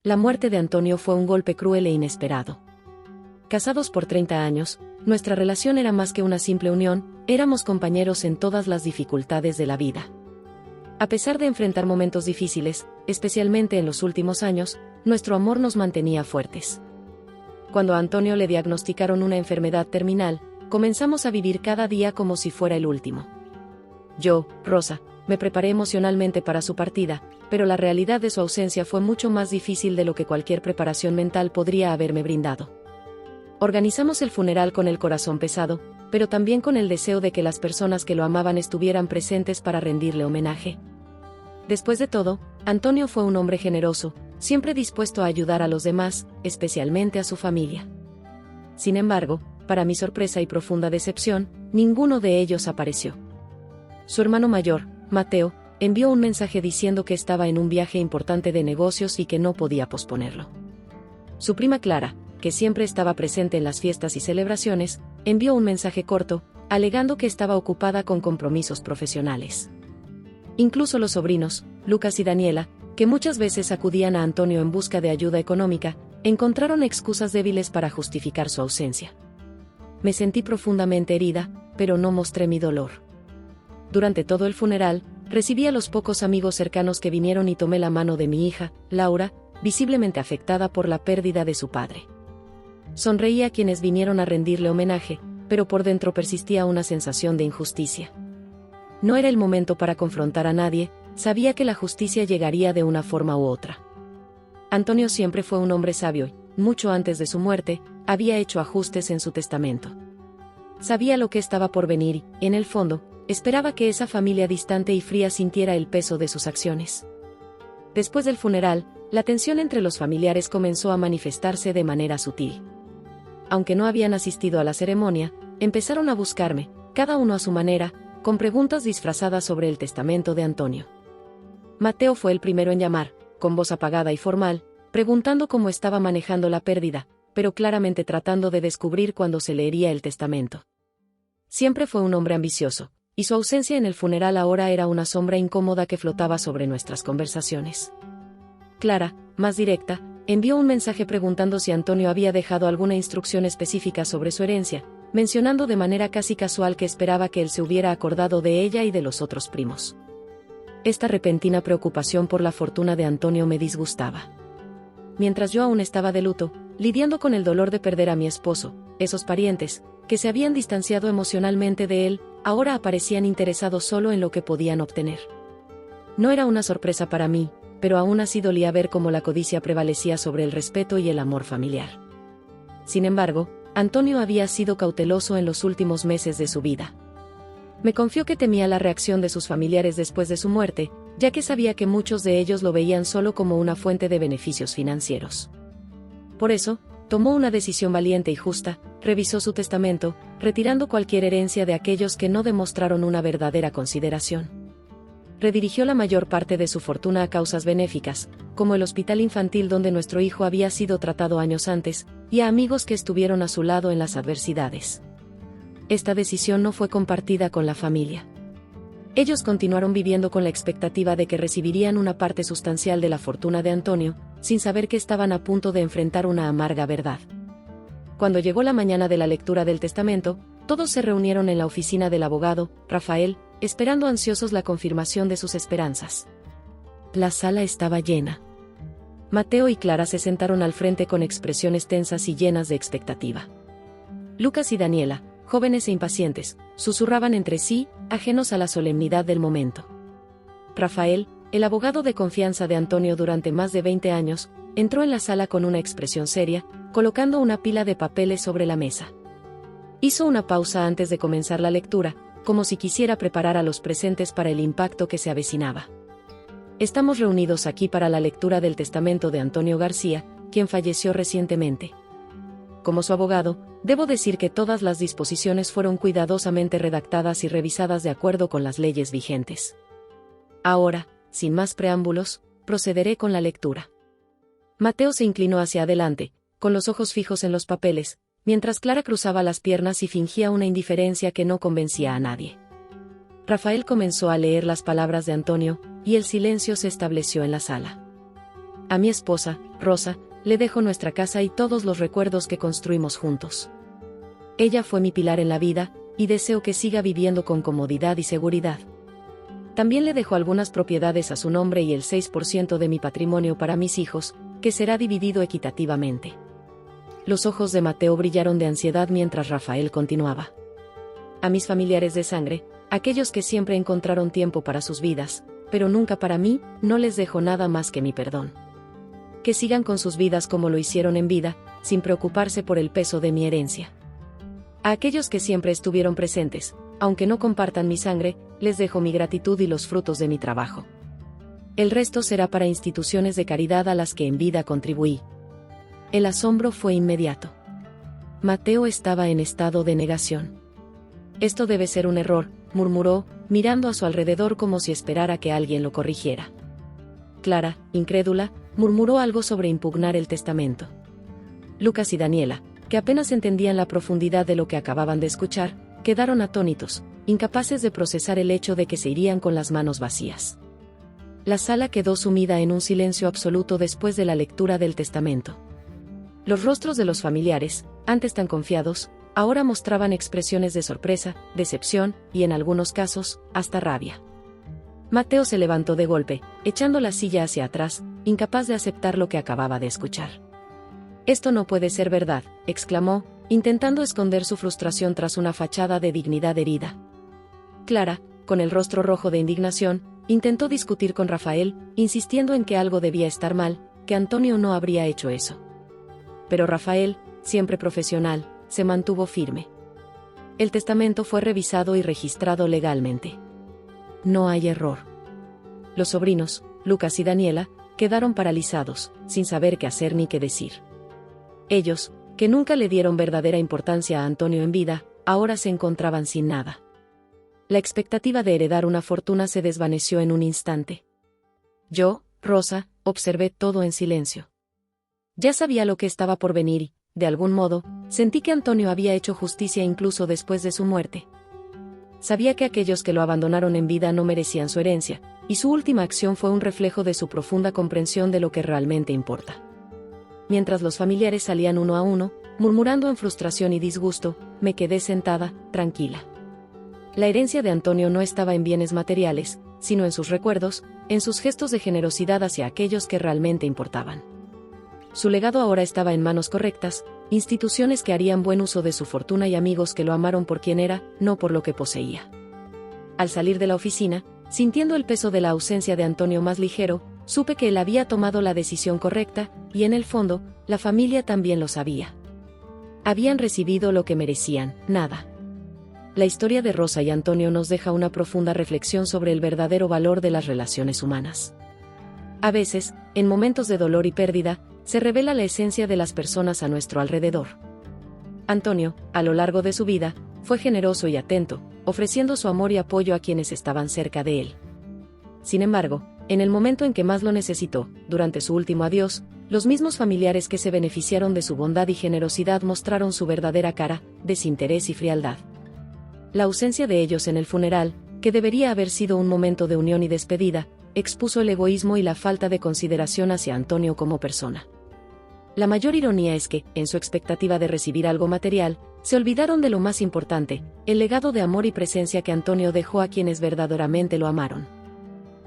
La muerte de Antonio fue un golpe cruel e inesperado. Casados por 30 años, nuestra relación era más que una simple unión, éramos compañeros en todas las dificultades de la vida. A pesar de enfrentar momentos difíciles, especialmente en los últimos años, nuestro amor nos mantenía fuertes. Cuando a Antonio le diagnosticaron una enfermedad terminal, comenzamos a vivir cada día como si fuera el último. Yo, Rosa, me preparé emocionalmente para su partida, pero la realidad de su ausencia fue mucho más difícil de lo que cualquier preparación mental podría haberme brindado. Organizamos el funeral con el corazón pesado, pero también con el deseo de que las personas que lo amaban estuvieran presentes para rendirle homenaje. Después de todo, Antonio fue un hombre generoso, siempre dispuesto a ayudar a los demás, especialmente a su familia. Sin embargo, para mi sorpresa y profunda decepción, ninguno de ellos apareció. Su hermano mayor, Mateo, envió un mensaje diciendo que estaba en un viaje importante de negocios y que no podía posponerlo. Su prima Clara, que siempre estaba presente en las fiestas y celebraciones, envió un mensaje corto, alegando que estaba ocupada con compromisos profesionales. Incluso los sobrinos, Lucas y Daniela, que muchas veces acudían a Antonio en busca de ayuda económica, encontraron excusas débiles para justificar su ausencia. Me sentí profundamente herida, pero no mostré mi dolor. Durante todo el funeral, recibí a los pocos amigos cercanos que vinieron y tomé la mano de mi hija, Laura, visiblemente afectada por la pérdida de su padre. Sonreí a quienes vinieron a rendirle homenaje, pero por dentro persistía una sensación de injusticia. No era el momento para confrontar a nadie, sabía que la justicia llegaría de una forma u otra. Antonio siempre fue un hombre sabio y, mucho antes de su muerte, había hecho ajustes en su testamento. Sabía lo que estaba por venir y, en el fondo, esperaba que esa familia distante y fría sintiera el peso de sus acciones. Después del funeral, la tensión entre los familiares comenzó a manifestarse de manera sutil. Aunque no habían asistido a la ceremonia, empezaron a buscarme, cada uno a su manera, con preguntas disfrazadas sobre el testamento de Antonio. Mateo fue el primero en llamar, con voz apagada y formal, preguntando cómo estaba manejando la pérdida, pero claramente tratando de descubrir cuándo se leería el testamento. Siempre fue un hombre ambicioso, y su ausencia en el funeral ahora era una sombra incómoda que flotaba sobre nuestras conversaciones. Clara, más directa, envió un mensaje preguntando si Antonio había dejado alguna instrucción específica sobre su herencia, mencionando de manera casi casual que esperaba que él se hubiera acordado de ella y de los otros primos. Esta repentina preocupación por la fortuna de Antonio me disgustaba. Mientras yo aún estaba de luto, lidiando con el dolor de perder a mi esposo, esos parientes, que se habían distanciado emocionalmente de él, ahora aparecían interesados solo en lo que podían obtener. No era una sorpresa para mí, pero aún así dolía ver cómo la codicia prevalecía sobre el respeto y el amor familiar. Sin embargo, Antonio había sido cauteloso en los últimos meses de su vida. Me confió que temía la reacción de sus familiares después de su muerte, ya que sabía que muchos de ellos lo veían solo como una fuente de beneficios financieros. Por eso, tomó una decisión valiente y justa, revisó su testamento, retirando cualquier herencia de aquellos que no demostraron una verdadera consideración. Redirigió la mayor parte de su fortuna a causas benéficas, como el hospital infantil donde nuestro hijo había sido tratado años antes, y a amigos que estuvieron a su lado en las adversidades. Esta decisión no fue compartida con la familia. Ellos continuaron viviendo con la expectativa de que recibirían una parte sustancial de la fortuna de Antonio, sin saber que estaban a punto de enfrentar una amarga verdad. Cuando llegó la mañana de la lectura del testamento, todos se reunieron en la oficina del abogado, Rafael, esperando ansiosos la confirmación de sus esperanzas. La sala estaba llena. Mateo y Clara se sentaron al frente con expresiones tensas y llenas de expectativa. Lucas y Daniela, jóvenes e impacientes, susurraban entre sí, ajenos a la solemnidad del momento. Rafael, el abogado de confianza de Antonio durante más de 20 años, entró en la sala con una expresión seria, colocando una pila de papeles sobre la mesa. Hizo una pausa antes de comenzar la lectura, como si quisiera preparar a los presentes para el impacto que se avecinaba. Estamos reunidos aquí para la lectura del testamento de Antonio García, quien falleció recientemente. Como su abogado, debo decir que todas las disposiciones fueron cuidadosamente redactadas y revisadas de acuerdo con las leyes vigentes. Ahora, sin más preámbulos, procederé con la lectura. Mateo se inclinó hacia adelante, con los ojos fijos en los papeles, mientras Clara cruzaba las piernas y fingía una indiferencia que no convencía a nadie. Rafael comenzó a leer las palabras de Antonio, y el silencio se estableció en la sala. A mi esposa, Rosa, le dejo nuestra casa y todos los recuerdos que construimos juntos. Ella fue mi pilar en la vida, y deseo que siga viviendo con comodidad y seguridad. También le dejo algunas propiedades a su nombre y el 6% de mi patrimonio para mis hijos, que será dividido equitativamente. Los ojos de Mateo brillaron de ansiedad mientras Rafael continuaba. A mis familiares de sangre, aquellos que siempre encontraron tiempo para sus vidas, pero nunca para mí, no les dejo nada más que mi perdón. Que sigan con sus vidas como lo hicieron en vida, sin preocuparse por el peso de mi herencia. A aquellos que siempre estuvieron presentes, aunque no compartan mi sangre, les dejo mi gratitud y los frutos de mi trabajo. El resto será para instituciones de caridad a las que en vida contribuí. El asombro fue inmediato. Mateo estaba en estado de negación. Esto debe ser un error, murmuró, mirando a su alrededor como si esperara que alguien lo corrigiera. Clara, incrédula, murmuró algo sobre impugnar el testamento. Lucas y Daniela, que apenas entendían la profundidad de lo que acababan de escuchar, quedaron atónitos, incapaces de procesar el hecho de que se irían con las manos vacías. La sala quedó sumida en un silencio absoluto después de la lectura del testamento. Los rostros de los familiares, antes tan confiados, ahora mostraban expresiones de sorpresa, decepción, y en algunos casos, hasta rabia. Mateo se levantó de golpe, echando la silla hacia atrás, incapaz de aceptar lo que acababa de escuchar. «Esto no puede ser verdad», exclamó, intentando esconder su frustración tras una fachada de dignidad herida. Clara, con el rostro rojo de indignación, intentó discutir con Rafael, insistiendo en que algo debía estar mal, que Antonio no habría hecho eso. Pero Rafael, siempre profesional, se mantuvo firme. El testamento fue revisado y registrado legalmente. No hay error. Los sobrinos, Lucas y Daniela, quedaron paralizados, sin saber qué hacer ni qué decir. Ellos, que nunca le dieron verdadera importancia a Antonio en vida, ahora se encontraban sin nada. La expectativa de heredar una fortuna se desvaneció en un instante. Yo, Rosa, observé todo en silencio. Ya sabía lo que estaba por venir y, de algún modo, sentí que Antonio había hecho justicia incluso después de su muerte. Sabía que aquellos que lo abandonaron en vida no merecían su herencia, y su última acción fue un reflejo de su profunda comprensión de lo que realmente importa. Mientras los familiares salían uno a uno, murmurando en frustración y disgusto, me quedé sentada, tranquila. La herencia de Antonio no estaba en bienes materiales, sino en sus recuerdos, en sus gestos de generosidad hacia aquellos que realmente importaban. Su legado ahora estaba en manos correctas, instituciones que harían buen uso de su fortuna y amigos que lo amaron por quien era, no por lo que poseía. Al salir de la oficina, sintiendo el peso de la ausencia de Antonio más ligero, supe que él había tomado la decisión correcta, y en el fondo, la familia también lo sabía. Habían recibido lo que merecían, nada. La historia de Rosa y Antonio nos deja una profunda reflexión sobre el verdadero valor de las relaciones humanas. A veces, en momentos de dolor y pérdida, se revela la esencia de las personas a nuestro alrededor. Antonio, a lo largo de su vida, fue generoso y atento, ofreciendo su amor y apoyo a quienes estaban cerca de él. Sin embargo, en el momento en que más lo necesitó, durante su último adiós, los mismos familiares que se beneficiaron de su bondad y generosidad mostraron su verdadera cara, desinterés y frialdad. La ausencia de ellos en el funeral, que debería haber sido un momento de unión y despedida, expuso el egoísmo y la falta de consideración hacia Antonio como persona. La mayor ironía es que, en su expectativa de recibir algo material, se olvidaron de lo más importante, el legado de amor y presencia que Antonio dejó a quienes verdaderamente lo amaron.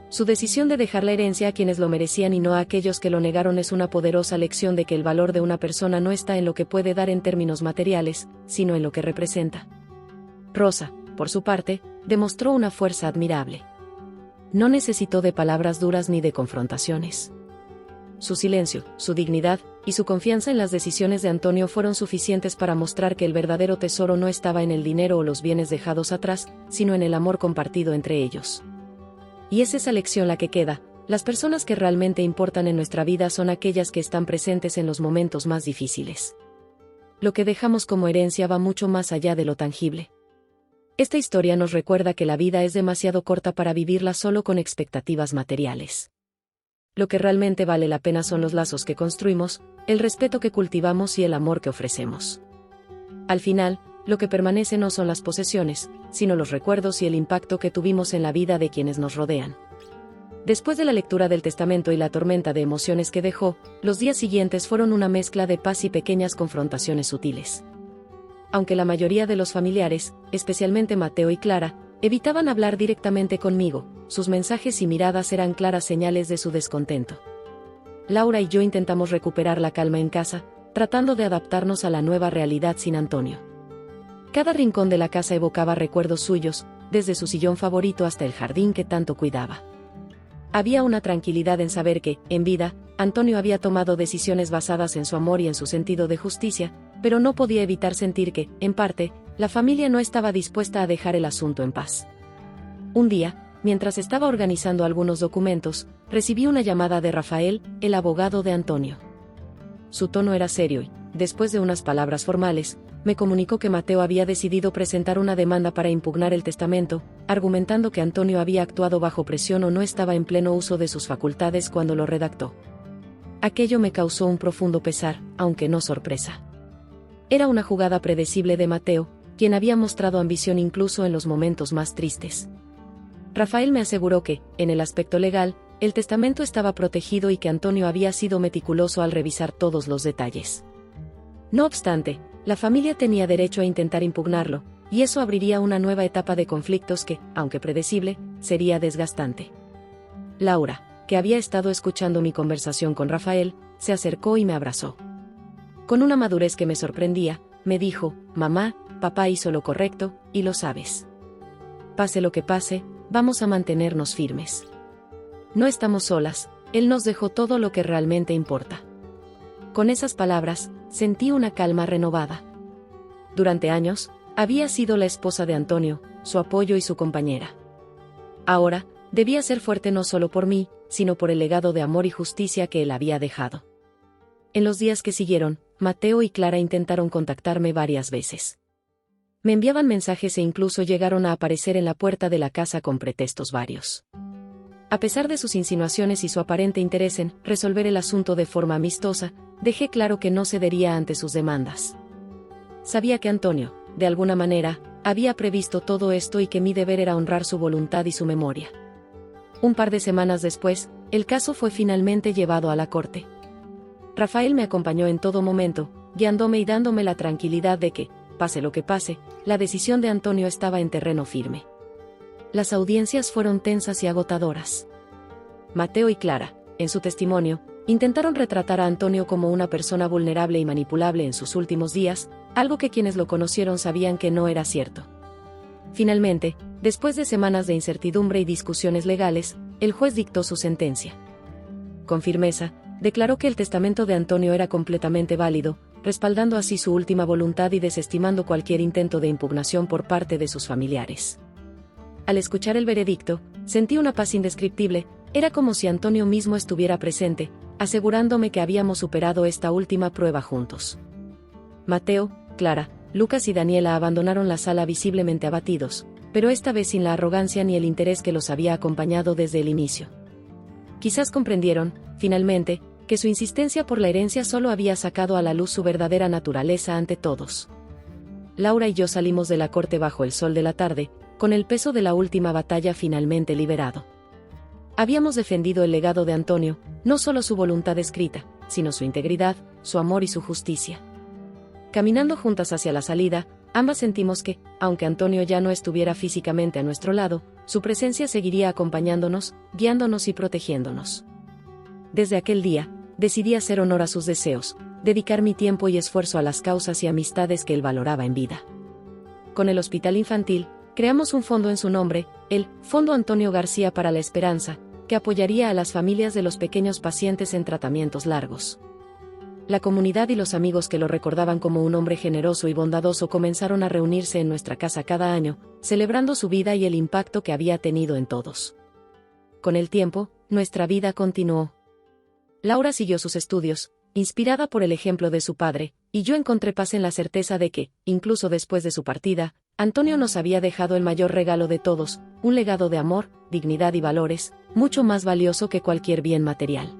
Su decisión de dejar la herencia a quienes lo merecían y no a aquellos que lo negaron es una poderosa lección de que el valor de una persona no está en lo que puede dar en términos materiales, sino en lo que representa. Rosa, por su parte, demostró una fuerza admirable. No necesitó de palabras duras ni de confrontaciones. Su silencio, su dignidad, y su confianza en las decisiones de Antonio fueron suficientes para mostrar que el verdadero tesoro no estaba en el dinero o los bienes dejados atrás, sino en el amor compartido entre ellos. Y es esa lección la que queda: las personas que realmente importan en nuestra vida son aquellas que están presentes en los momentos más difíciles. Lo que dejamos como herencia va mucho más allá de lo tangible. Esta historia nos recuerda que la vida es demasiado corta para vivirla solo con expectativas materiales. Lo que realmente vale la pena son los lazos que construimos, el respeto que cultivamos y el amor que ofrecemos. Al final, lo que permanece no son las posesiones, sino los recuerdos y el impacto que tuvimos en la vida de quienes nos rodean. Después de la lectura del testamento y la tormenta de emociones que dejó, los días siguientes fueron una mezcla de paz y pequeñas confrontaciones sutiles. Aunque la mayoría de los familiares, especialmente Mateo y Clara, evitaban hablar directamente conmigo, sus mensajes y miradas eran claras señales de su descontento. Laura y yo intentamos recuperar la calma en casa, tratando de adaptarnos a la nueva realidad sin Antonio. Cada rincón de la casa evocaba recuerdos suyos, desde su sillón favorito hasta el jardín que tanto cuidaba. Había una tranquilidad en saber que, en vida, Antonio había tomado decisiones basadas en su amor y en su sentido de justicia, pero no podía evitar sentir que, en parte, la familia no estaba dispuesta a dejar el asunto en paz. Un día, mientras estaba organizando algunos documentos, recibí una llamada de Rafael, el abogado de Antonio. Su tono era serio y, después de unas palabras formales, me comunicó que Mateo había decidido presentar una demanda para impugnar el testamento, argumentando que Antonio había actuado bajo presión o no estaba en pleno uso de sus facultades cuando lo redactó. Aquello me causó un profundo pesar, aunque no sorpresa. Era una jugada predecible de Mateo, quien había mostrado ambición incluso en los momentos más tristes. Rafael me aseguró que, en el aspecto legal, el testamento estaba protegido y que Antonio había sido meticuloso al revisar todos los detalles. No obstante, la familia tenía derecho a intentar impugnarlo, y eso abriría una nueva etapa de conflictos que, aunque predecible, sería desgastante. Laura, que había estado escuchando mi conversación con Rafael, se acercó y me abrazó. Con una madurez que me sorprendía, me dijo: «Mamá, papá hizo lo correcto, y lo sabes. Pase lo que pase, vamos a mantenernos firmes. No estamos solas, él nos dejó todo lo que realmente importa». Con esas palabras, sentí una calma renovada. Durante años, había sido la esposa de Antonio, su apoyo y su compañera. Ahora, debía ser fuerte no solo por mí, sino por el legado de amor y justicia que él había dejado. En los días que siguieron, Mateo y Clara intentaron contactarme varias veces. Me enviaban mensajes e incluso llegaron a aparecer en la puerta de la casa con pretextos varios. A pesar de sus insinuaciones y su aparente interés en resolver el asunto de forma amistosa, dejé claro que no cedería ante sus demandas. Sabía que Antonio, de alguna manera, había previsto todo esto y que mi deber era honrar su voluntad y su memoria. Un par de semanas después, el caso fue finalmente llevado a la corte. Rafael me acompañó en todo momento, guiándome y dándome la tranquilidad de que, pase lo que pase, la decisión de Antonio estaba en terreno firme. Las audiencias fueron tensas y agotadoras. Mateo y Clara, en su testimonio, intentaron retratar a Antonio como una persona vulnerable y manipulable en sus últimos días, algo que quienes lo conocieron sabían que no era cierto. Finalmente, después de semanas de incertidumbre y discusiones legales, el juez dictó su sentencia. Con firmeza, declaró que el testamento de Antonio era completamente válido, respaldando así su última voluntad y desestimando cualquier intento de impugnación por parte de sus familiares. Al escuchar el veredicto, sentí una paz indescriptible, era como si Antonio mismo estuviera presente, asegurándome que habíamos superado esta última prueba juntos. Mateo, Clara, Lucas y Daniela abandonaron la sala visiblemente abatidos, pero esta vez sin la arrogancia ni el interés que los había acompañado desde el inicio. Quizás comprendieron, finalmente, que su insistencia por la herencia solo había sacado a la luz su verdadera naturaleza ante todos. Laura y yo salimos de la corte bajo el sol de la tarde, con el peso de la última batalla finalmente liberado. Habíamos defendido el legado de Antonio, no solo su voluntad escrita, sino su integridad, su amor y su justicia. Caminando juntas hacia la salida, ambas sentimos que, aunque Antonio ya no estuviera físicamente a nuestro lado, su presencia seguiría acompañándonos, guiándonos y protegiéndonos. Desde aquel día, decidí hacer honor a sus deseos, dedicar mi tiempo y esfuerzo a las causas y amistades que él valoraba en vida. Con el Hospital Infantil, creamos un fondo en su nombre, el Fondo Antonio García para la Esperanza, que apoyaría a las familias de los pequeños pacientes en tratamientos largos. La comunidad y los amigos que lo recordaban como un hombre generoso y bondadoso comenzaron a reunirse en nuestra casa cada año, celebrando su vida y el impacto que había tenido en todos. Con el tiempo, nuestra vida continuó. Laura siguió sus estudios, inspirada por el ejemplo de su padre, y yo encontré paz en la certeza de que, incluso después de su partida, Antonio nos había dejado el mayor regalo de todos, un legado de amor, dignidad y valores, mucho más valioso que cualquier bien material.